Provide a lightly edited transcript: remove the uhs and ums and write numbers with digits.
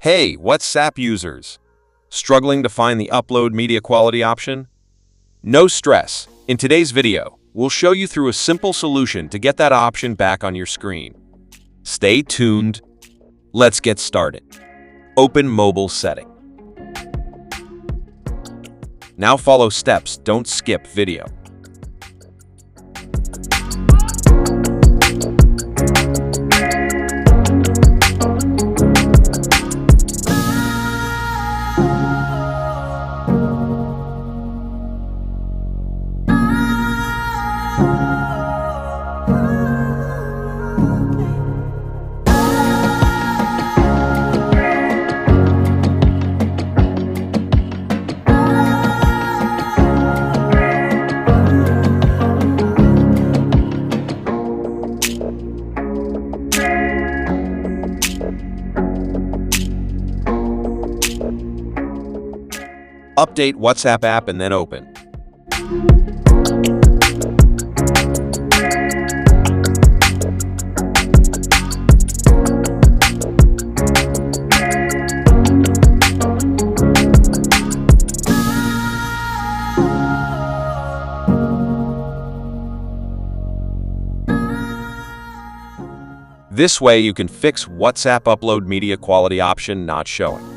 Hey, WhatsApp users! Struggling to find the upload media quality option? No stress. In today's video, we'll show you through a simple solution to get that option back on your screen. Stay tuned. Let's get started. Open Mobile Setting. Now follow steps, don't skip video. Update WhatsApp app and then open. This way you can fix WhatsApp upload media quality option not showing.